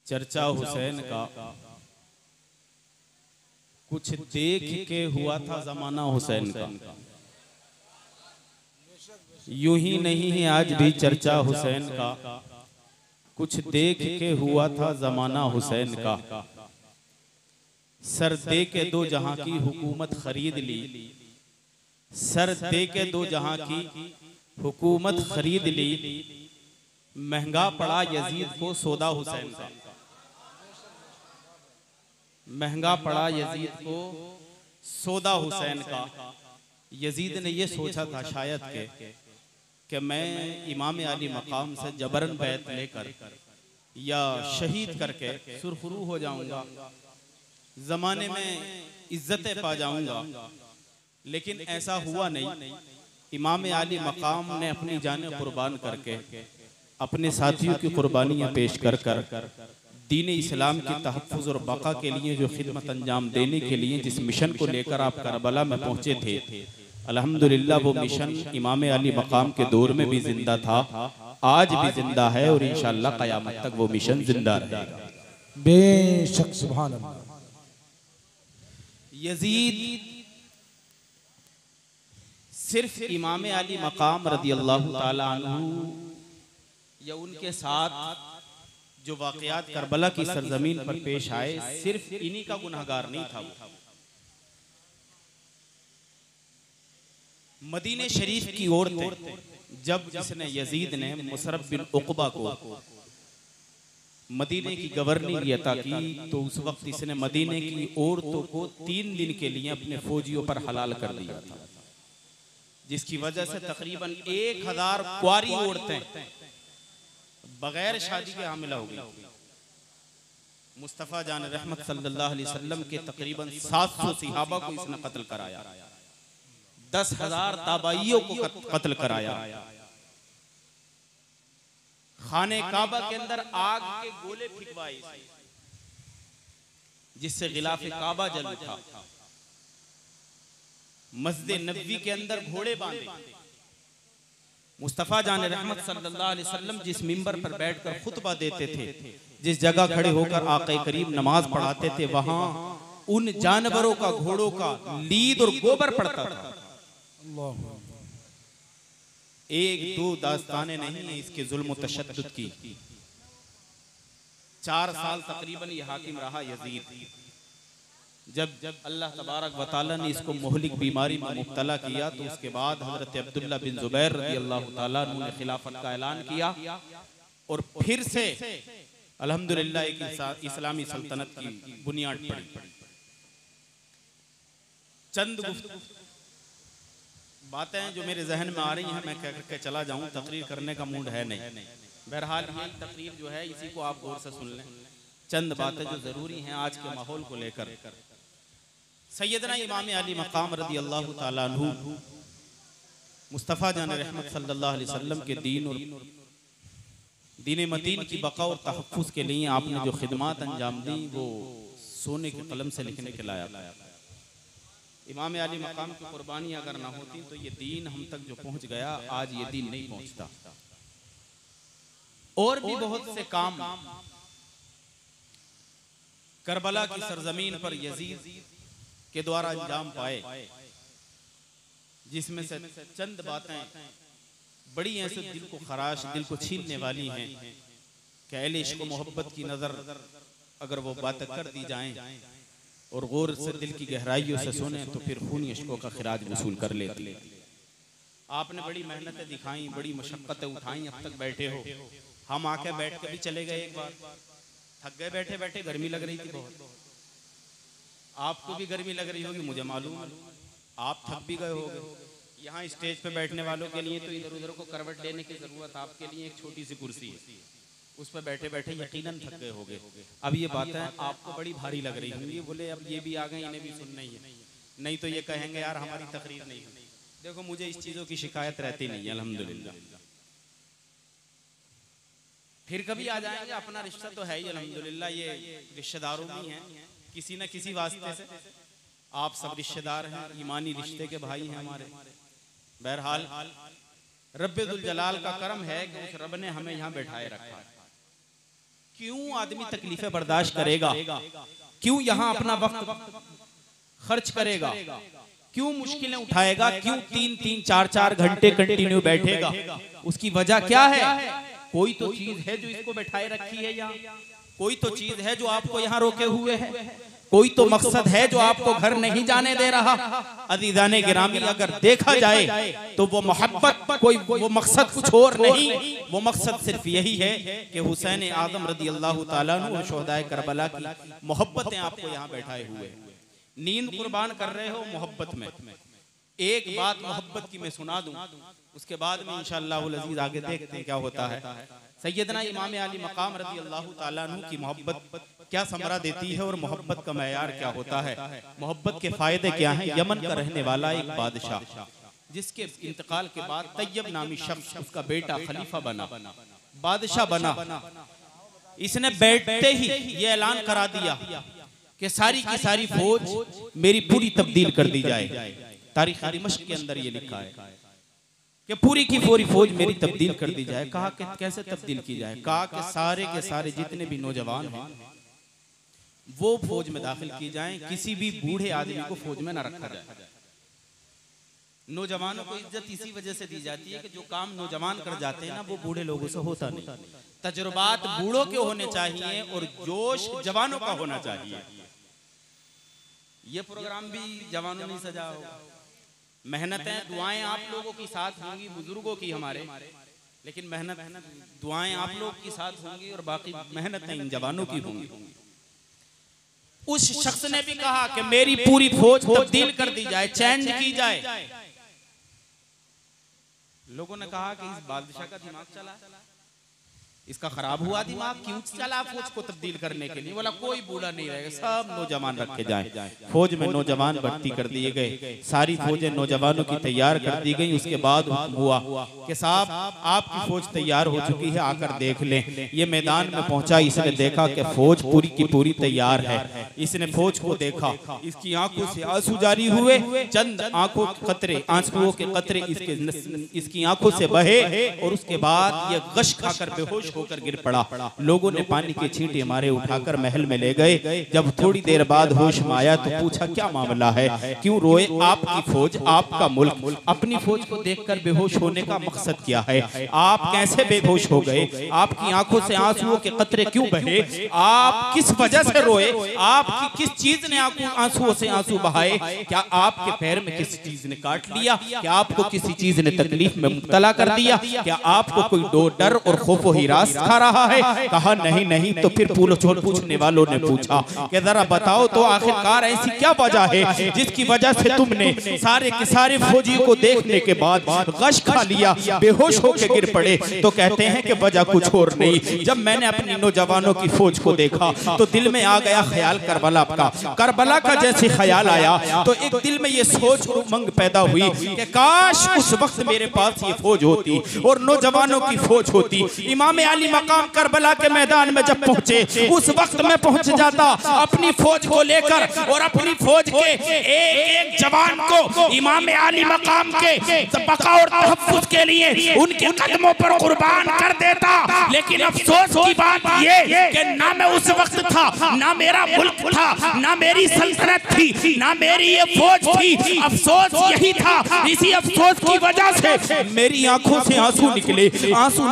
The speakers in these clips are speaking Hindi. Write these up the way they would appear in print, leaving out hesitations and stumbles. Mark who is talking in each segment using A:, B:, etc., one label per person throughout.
A: चर्चा हुसैन का कुछ देख के हुआ था जमाना हुसैन का, यूं ही नहीं है आज भी चर्चा हुसैन का, कुछ देख के हुआ था जमाना हुसैन का। सर दे के दो जहां की हुकूमत खरीद ली, सर दे के दो जहां की हुकूमत खरीद ली, महंगा पड़ा यजीद को सौदा हुसैन का, महंगा पड़ा यजीद को सौदा हुसैन का। यजीद ने यह सोचा था शायद कि मैं इमाम अली मकाम से जबरन बैत लेकर या शहीद करके सुरखरू हो जाऊंगा, जमाने में इज्जतें पा जाऊंगा, लेकिन ऐसा हुआ नहीं। इमाम अली मकाम ने अपनी जान कुर्बान करके अपने साथियों की कुर्बानियां पेश कर कर दीन इस्लाम की तहफ़्फ़ुज़ और बका के लिए जो खिदमत अंजाम देने के लिए जिस मिशन को लेकर आप करबला में पहुंचे थे, अल्हम्दुलिल्लाह वो मिशन इमाम अली मकाम के दौर में भी जिंदा था, आज भी जिंदा है और इंशाअल्लाह क़यामत तक वो मिशन जिंदा रहेगा
B: बेशक। सुभान अल्लाह।
A: यजीद सिर्फ इमाम अली मकाम रदियल्लाहु ताला अन्हु या उनके साथ जो वाक़यात करबला की सरजमीन पर पेश आए, सिर्फ इन्हीं का गुनहगार नहीं था। मदीने शरीफ की ओर थे जब जिसने यजीद ने मुसरफ बिन उक़बा को मदीने की गवर्नरियत की, तो उस वक्त इसने मदीने की औरतों को 3 दिन के लिए अपने फौजियों पर हलाल कर दिया था, जिसकी वजह से तकरीबन 1000 कुंवारी औरतें बगैर शादी के हामिला हो गई। मुस्तफ़ा जान रहमत सल्लल्लाहु अलैहि वसल्लम के तकरीबन 700 सहाबा को इसने कत्ल कराया, 10,000 ताबाइयों को कत्ल कराया, खाने काबा के अंदर आग के गोले फिकवाए जिससे गिलाफ काबा जल उठा, मस्जिद नबवी के अंदर घोड़े बांधे। मुस्तफ़ा जान रहमत सल्लल्लाहु अलैहि वसल्लम जिस मिंबर पर बैठकर खुतबा देते थे, जिस जगह खड़े होकर आक़ा करीम नमाज पढ़ाते थे, वहां उन जानवरों का, घोड़ों का लीद और गोबर पड़ता था। एक दो दास्तानें नहीं है इसके जुल्म व तशद्दुद की। 4 साल तकरीबन ये हाकिम रहा यजीद। जब अल्लाह तबारक व तआला ने इसको मोहलिक बीमारी में मुब्तला किया, तो उसके बाद हजरत अब्दुल्ला बिन जुबैर रज़ियल्लाहु ताला अन्हु ने खिलाफत का ऐलान किया और फिर से अल्हम्दुलिल्लाह एक इस्लामी सल्तनत की बुनियाद पड़ी। चंद बातें जो मेरे जहन में आ रही हैं मैं कह करके चला जाऊं, तकरीर करने का मूड है नहीं। बहरहाल ये तकरीर जो है इसी को आप गौर से सुन लें। चंद बातें जो जरूरी हैं आज के माहौल को लेकर। सैयदना इमाम अली मकाम रदियल्लाहु ताला अन्हु मुस्तफ़ा जान रहमत सल्लल्लाहु अलैहि वसल्लम के दीन और दीन मदीन की बका और तहफ़्फ़ुज़ के लिए आपने जो खिदमात अंजाम दी वो सोने के कलम से लिखने के लायक। इमाम अली मकाम की कुर्बानी अगर ना होती तो ये दीन हम तक जो पहुंच गया, आज ये दीन नहीं पहुंचता। और भी बहुत से काम करबला की सरजमीन पर यजीद के द्वारा अंजाम पाए, जिसमें से चंद बातें बड़ी ऐसे दिल को खराश, दिल को छीनने वाली हैं कि अहले इश्क व मोहब्बत की नजर अगर वो बातें कर दी जाएं और गौर से दिल की गहराइयों से सुने तो फिर खूनी इश्कों का खिराज वसूल कर लेती। आपने बड़ी मेहनतें दिखाई, बड़ी मशक्कतें उठाई, अब तक बैठे हो। हम आके बैठ के भी चले गए, एक बार थक गए बैठे बैठे, गर्मी लग रही थी बहुत। आपको भी गर्मी लग रही होगी, मुझे मालूम, आप थक भी गए होगे। यहाँ स्टेज पे बैठने वालों के लिए तो इधर उधर को करवट लेने की जरूरत, आपके लिए एक छोटी सी कुर्सी है, उस पर बैठे बैठे यकीनन थक गए होगे। अब ये बातें आपको बड़ी भारी लग रही होंगी, बोले अब ये भी आ गए, इन्हें भी सुनना ही है, नहीं तो ये कहेंगे यार हमारी तकरीर नहीं है। देखो मुझे इस चीज़ों की शिकायत रहती नहीं है अल्हम्दुलिल्लाह। फिर कभी आ जाएंगे, अपना रिश्ता तो है ही अल्हम्दुलिल्लाह, ये रिश्तेदारों में है किसी न किसी वास्ते से। आप सब रिश्तेदार हैं, ईमानी रिश्ते के भाई हैं हमारे। बहरहाल रब्बे दुल जलाल का करम है कि उस रब ने हमें यहाँ बैठाए रखा है। क्यों आदमी तकलीफें बर्दाश्त करेगा, क्यों यहाँ अपना वक्त खर्च करेगा, क्यों मुश्किलें उठाएगा, क्यों 3-3, 4-4 घंटे कंटिन्यू बैठेगा? उसकी वजह क्या है? कोई तो चीज है जो इसको बैठाए रखी है यहाँ, कोई तो चीज है जो आपको यहाँ रोके हुए है, कोई तो मकसद है जो आपको घर नहीं जाने दे रहा। अज़ीज़ाने गिरामी, अगर देखा जाए तो वो मोहब्बत कोई वो मकसद कुछ और नहीं, वो मकसद सिर्फ यही है कि हुसैन आज़म रज़ी अल्लाह ताला अन्हु शुहदाए करबला की मोहब्बतें आपको यहाँ बैठाए हुए, नींद कुर्बान कर रहे हो मोहब्बत में। एक बात मोहब्बत की मैं सुना दूं, उसके बाद में इंशाअल्लाह अज़ीज़ आगे देखते हैं क्या होता है। सैयदना इमाम अली मकाम रज़ी अल्लाह ताला अन्हु की मोहब्बत क्या समरा देती है और मोहब्बत का मयार क्या होता है, मोहब्बत के फायदे क्या हैं। यमन का रहने वाला एक बादशाह, जिसके इंतकाल के बाद तैयब नामी शख्स उसका बेटा खलीफा बना, बादशाह बना। इसने बैठते ही ये ऐलान करा दिया कि सारी की सारी फौज मेरी पूरी तब्दील कर दी जाए। तारीख दिमश्क के अंदर ये लिखा है कि पूरी की पूरी फौज मेरी तब्दील कर दी जाए। कहा कि कैसे तब्दील की जाए? कहा कि सारे के सारे जितने भी नौजवान हैं वो फौज में दाखिल की जाएं, किसी भी बूढ़े आदमी को फौज में न रखा जाए। नौजवानों को इज्जत इसी वजह से दी जाती है कि जो काम नौजवान कर जाते हैं ना, वो बूढ़े लोगों से होता नहीं। तजुर्बात बूढ़ों के होने चाहिए और जोश जवानों का होना चाहिए। ये प्रोग्राम भी जवानों ने सजा होगा। मेहनतें दुआएं आप लोगों की साथ होंगी, बुजुर्गों की हमारे, लेकिन मेहनत दुआएं आप लोग की साथ होंगी और बाकी मेहनतें इन जवानों की होंगी। उस शख्स ने भी कहा कि मेरी पूरी फौज तब्दील कर दी जाए, चेंज की जाए। लोगों ने कहा कि इस बादशाह का दिमाग चला, इसका खराब हुआ दिमाग, क्यों चला फौज को तब्दील करने के लिए? बोला कोई बूढ़ा नहीं रहेगा, सब नौजवान रखे जाएं। फौज में नौजवान भर्ती कर दिए गए, सारी फौजें नौजवानों की तैयार कर दी गई। उसके बाद हुआ कि साहब आपकी फौज तैयार हो चुकी है, आकर देख लें। ये मैदान में पहुंचा, इसने देखा कि फौज पूरी की पूरी तैयार है। इसने फौज को देखा, इसकी आंखों से आंसू जारी हुए, चंद आंखों के कतरे, आंसुओं के कतरे इसकी आंखों से बहे और उसके बाद ये गश खाकर बेहोश होकर गिर पड़ा। लोगों ने पानी के छींटे मारे, उठाकर महल में ले गए। जब थोड़ी देर बाद होश में आया तो पूछा क्या मामला है, क्यों रोए? आपकी फौज, आपका मुल्क अपनी फौज को देखकर बेहोश होने का मकसद क्या है? आप कैसे बेहोश हो गए? आपकी आंखों से आंसुओं के कतरे क्यों बहे? आप किस वजह से रोए? आपकी किस चीज ने आंसुओं से आंसू बहाए? क्या आपके पैर में किसी चीज ने काट लिया? क्या आपको किसी चीज ने तकलीफ में मुब्तला कर दिया? क्या आपको कोई डर और खौफ हिरास खा रहा है? कहा नहीं नहीं। तो फिर पूछने वालों ने पूछा कि जरा बताओ तो आखिरकार ऐसी क्या वजह है जिसकी वजह से तुमने सारे के सारे फौजियों को देखने के बाद गश खा लिया, बेहोश होकर गिर पड़े? तो कहते हैं कि वजह कुछ और नहीं। जब मैंने अपनी नौजवानों की फौज को देखा तो दिल में आ गया ख्याल करबला का। करबला का जैसे ख्याल आया तो एक दिल में ये सोच और उमंग पैदा हुई कि काश उस वक्त मेरे पास ये फौज होती और नौजवानों की फौज होती। इमाम अली मकाम करबला के मैदान में जब पहुंचे, उस वक्त में पहुंच जाता अपनी फौज को लेकर और अपनी फौज के एक एक जवान को इमाम अली मकाम के बका और तहफ्फुज़ के लिए उनके कदमों पर कुर्बान कर देता। लेकिन अफसोस की बात ये कि ना मैं उस वक्त था, ना मेरा मुल्क था, ना मेरी सल्तनत थी, ना मेरी ये फौज थी। अफसोस यही था, इसी अफसोस की वजह से मेरी आंखों से आंसू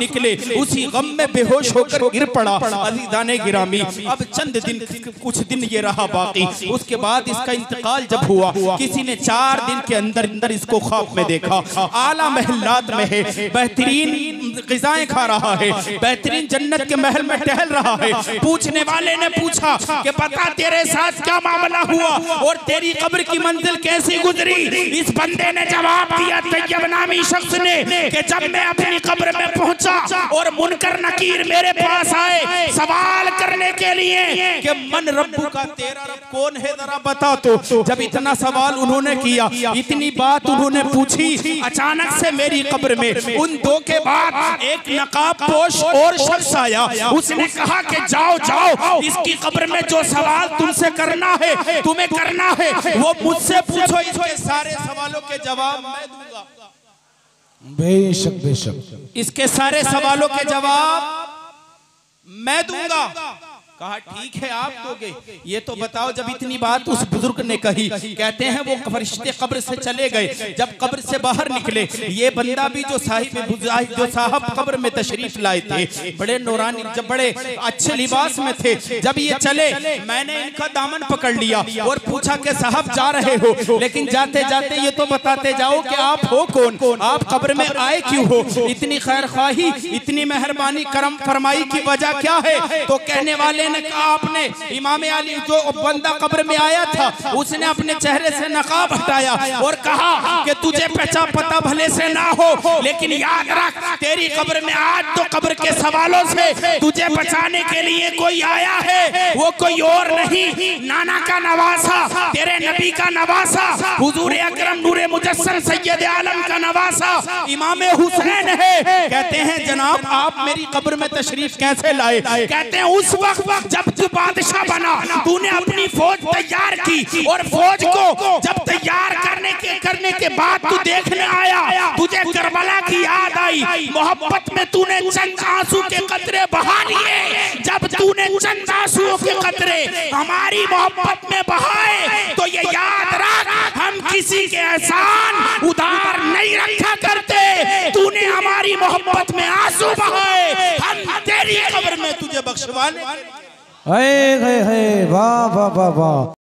A: निकले। उसी गम में बेहोश होकर गिर पड़ा। अज़ीज़ाने गिरामी, अब चंद दिन, कुछ दिन ये रहा बाकी। उसके बाद इसका इंतकाल जब हुआ, किसी ने 4 दिन के अंदर अंदर इसको ख्वाब में देखा। आला महलात में है, बेहतरीन ग़िज़ाएं खा रहा है, बेहतरीन जन्नत के महल में टहल रहा है। पूछने वाले ने पूछा कि बता तेरे साथ क्या मामला हुआ और तेरी कब्र की मंजिल कैसी गुजरी? इस बंदे ने जवाब दिया, तैयब नामी शख्स ने, कि जब मैं अपनी कब्र में पहुंचा और मुनकर नकीर मेरे पास आए सवाल करने के लिए कि मन रब्बू का, तेरा रब कौन है जरा बता। तो जब इतना सवाल उन्होंने किया, इतनी बात उन्होंने पूछी, अचानक से मेरी कब्र में उन दो के बाद एक नकाब पोश और शख्स आया। उसने कहा कि जाओ जाओ, इसकी कब्र में जो सवाल तुमसे करना है, तुम्हें करना है, वो मुझसे पूछो, इसके सारे सवालों के जवाब मैं दूंगा।
B: बेशक बेशक,
A: इसके सारे सवालों के जवाब मैं दूंगा। कहा ठीक है आप दोगे। ये तो बताओ, जब इतनी बात उस बुजुर्ग ने कही, कहते हैं वो फरिश्ते कब्र से चले गए। जब कब्र से बाहर निकले, ये बंदा भी जो साहब कब्र में तशरीफ लाए थे, बड़े नूरानी, जब बड़े अच्छे लिबास में थे, जब ये चले, मैंने इनका दामन पकड़ लिया और पूछा कि साहब जा रहे हो, लेकिन जाते जाते ये तो बताते जाओ कि आप हो कौन, आप कब्र में आए क्यों हो, इतनी खैर ख्वाही, इतनी मेहरबानी करम फरमाई की वजह क्या है? तो कहने वाले ने कहा, आपने इमाम अली, जो बंदा कब्र में आया था, उसने अपने चेहरे से नकाब हटाया और कहा कि तुझे पता भले से ना हो, लेकिन याद रख, तेरी कब्र में आज तो कब्र के सवालों से तुझे बचाने के लिए कोई आया है। वो कोई और नहीं, नाना का नवासा, तेरे नबी का नवासा, हुजूर अकरम नूरे मुजस्सम सैयद आलम का नवासा इमाम हुसैन है। कहते हैं जनाब आप मेरी कब्र में तशरीफ कैसे लाए? कहते हैं उस वक्त जब तू बादशाह बना, तूने अपनी फौज तैयार की, और फौज को जब तैयार करने के बाद तू देखने आया, तुझे करबला की याद आई, मोहब्बत में तूने चंद आंसू के कतरे बहा लिए। जब तूने चंद आंसुओं के कतरे हमारी मोहब्बत में बहाए, तो ये याद रख, हम किसी के एहसान उधार नहीं रखा करते। तूने हमारी मोहब्बत में आंसू बहाए, हम तेरी कब्र में तुझे बख्शवाने।
B: वाह वाह वाह वाह।